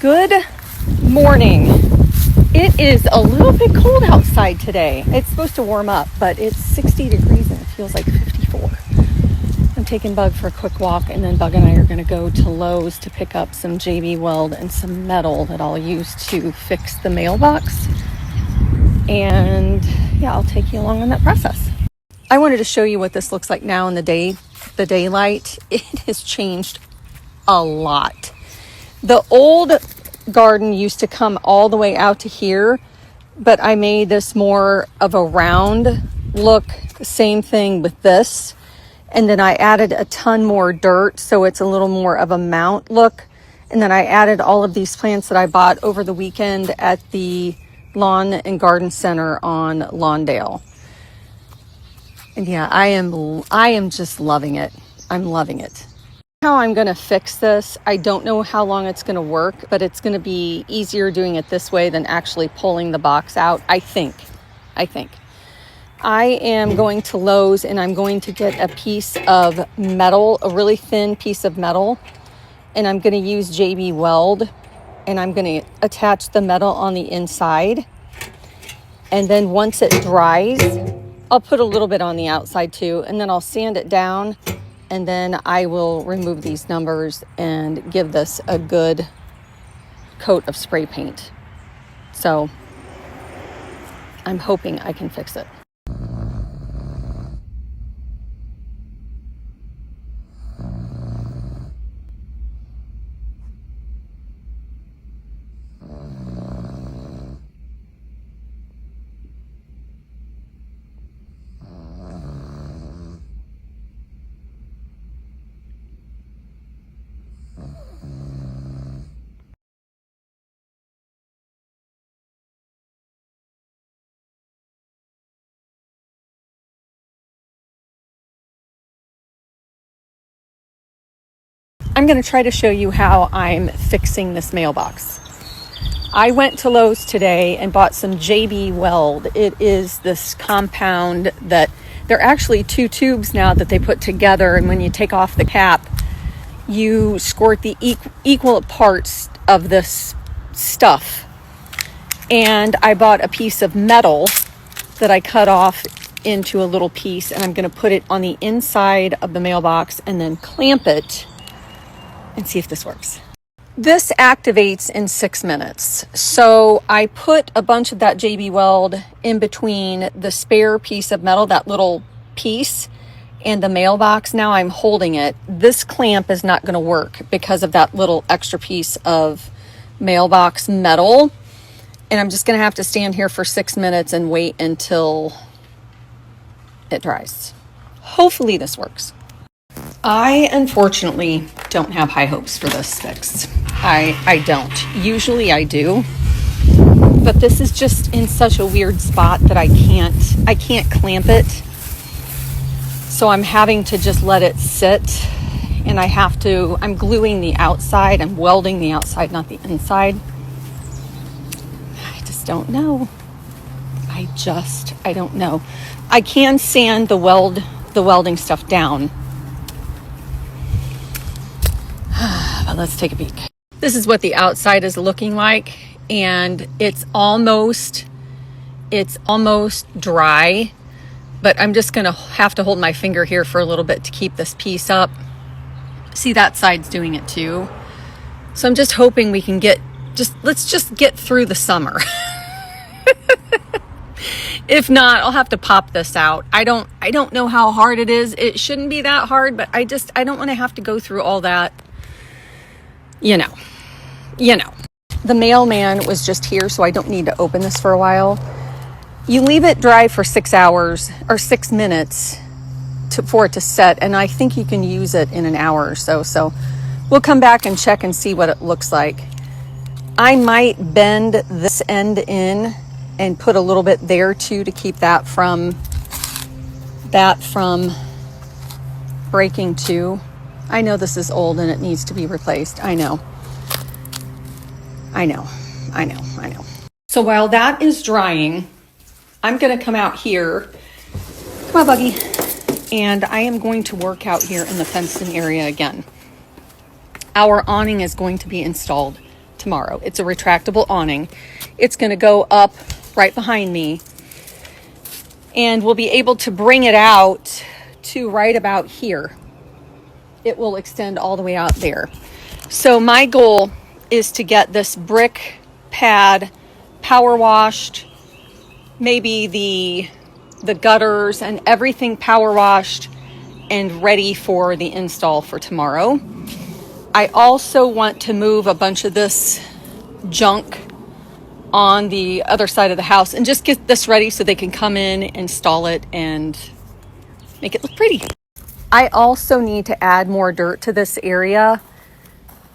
Good morning. It is a little bit cold outside today. It's supposed to warm up, but it's 60 degrees and it feels like 54. I'm taking Bug for a quick walk, and then Bug and I are going to go to Lowe's to pick up some JB Weld and some metal that I'll use to fix the mailbox. And yeah, I'll take you along on that process. I wanted to show you what this looks like now in the daylight. It has changed a lot. The old garden used to come all the way out to here, but I made this more of a round look. Same thing with this. And then I added a ton more dirt, so it's a little more of a mount look. And then I added all of these plants that I bought over the weekend at the Lawn and Garden Center on Lawndale. And yeah, I am just loving it. I'm loving it. How I'm going to fix this, I don't know how long it's going to work, but it's going to be easier doing it this way than actually pulling the box out. I think I am going to Lowe's and I'm going to get a piece of metal, a really thin piece of metal, and I'm going to use JB Weld, and I'm going to attach the metal on the inside. And then once it dries, I'll put a little bit on the outside too, and then I'll sand it down. And then I will remove these numbers and give this a good coat of spray paint. So I'm hoping I can fix it. I'm going to try to show you how I'm fixing this mailbox. I went to Lowe's today and bought some JB Weld. It is this compound that they're actually two tubes now that they put together, and when you take off the cap, you squirt the equal parts of this stuff. And I bought a piece of metal that I cut off into a little piece, and I'm going to put it on the inside of the mailbox and then clamp it and see if this works. This activates in 6 minutes. So I put a bunch of that JB Weld in between the spare piece of metal, that little piece, and the mailbox. Now I'm holding it. This clamp is not going to work because of that little extra piece of mailbox metal. And I'm just going to have to stand here for 6 minutes and wait until it dries. Hopefully this works. I unfortunately don't have high hopes for this fix. I don't. Usually I do. But this is just in such a weird spot that I can't clamp it. So I'm having to just let it sit, and I'm gluing the outside. I'm welding the outside, not the inside. I just don't know. I don't know. I can sand the welding stuff down. But let's take a peek. This is what the outside is looking like, and it's almost dry, but I'm just gonna have to hold my finger here for a little bit to keep this piece up. See, that side's doing it too. So I'm just hoping we can let's just get through the summer. If not, I'll have to pop this out. I don't know how hard it is. It shouldn't be that hard, but I don't want to have to go through all that. You know. The mailman was just here, so I don't need to open this for a while. You leave it dry for 6 hours or 6 minutes for it to set, and I think you can use it in an hour or so. So we'll come back and check and see what it looks like. I might bend this end in and put a little bit there too to keep that from breaking too. I know this is old and it needs to be replaced. I know. So while that is drying, I'm going to come out here. Come on, Buggy. And I am going to work out here in the fenced-in area again. Our awning is going to be installed tomorrow. It's a retractable awning. It's going to go up right behind me, and we'll be able to bring it out to right about here. It will extend all the way out there. So my goal is to get this brick pad power washed, maybe the gutters and everything power washed and ready for the install for tomorrow. I also want to move a bunch of this junk on the other side of the house and just get this ready so they can come in, install it, and make it look pretty. I also need to add more dirt to this area.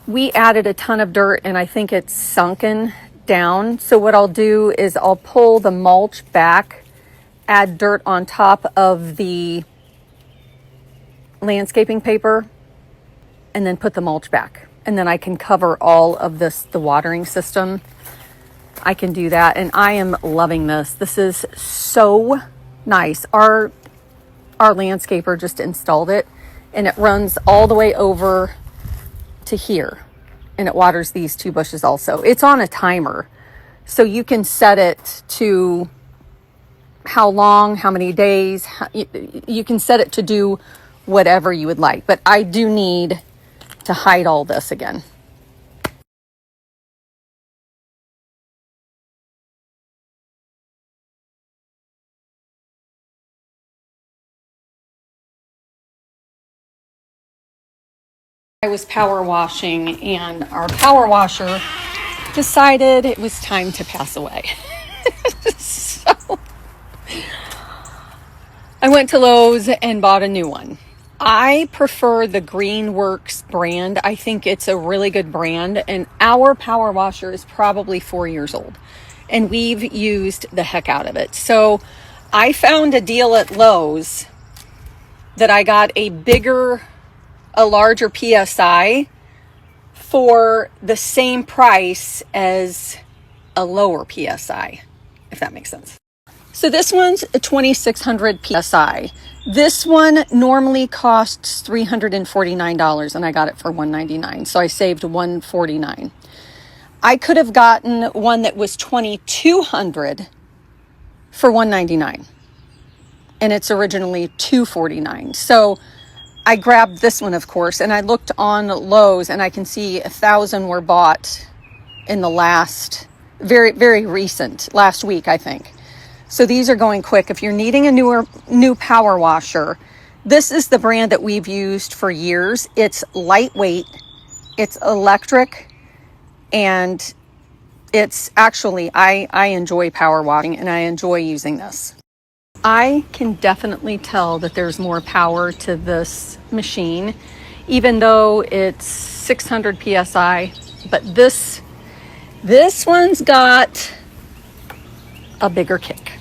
We added a ton of dirt and I think it's sunken down. So what I'll do is I'll pull the mulch back, add dirt on top of the landscaping paper, and then put the mulch back. And then I can cover all of this, the watering system. I can do that, and I am loving this. This is so nice. Our landscaper just installed it, and it runs all the way over to here, and it waters these 2 bushes also. It's on a timer, so you can set it to how long, how many days. You can set it to do whatever you would like, but I do need to hide all this again. I was power washing, and our power washer decided it was time to pass away. So I went to Lowe's and bought a new one. I prefer the Greenworks brand. I think it's a really good brand, and our power washer is probably 4 years old, and we've used the heck out of it. So I found a deal at Lowe's that I got a larger PSI for the same price as a lower PSI, if that makes sense. So this one's a 2600 PSI. This one normally costs $349, and I got it for $199. So I saved $149. I could have gotten one that was 2200 for $199, and it's originally $249. So I grabbed this one, of course, and I looked on Lowe's, and I can see 1,000 were bought in the last, very recent, last week, I think. So these are going quick. If you're needing a new power washer, this is the brand that we've used for years. It's lightweight, it's electric, and it's actually, I enjoy power washing, and I enjoy using this. I can definitely tell that there's more power to this machine, even though it's 600 PSI, but this one's got a bigger kick.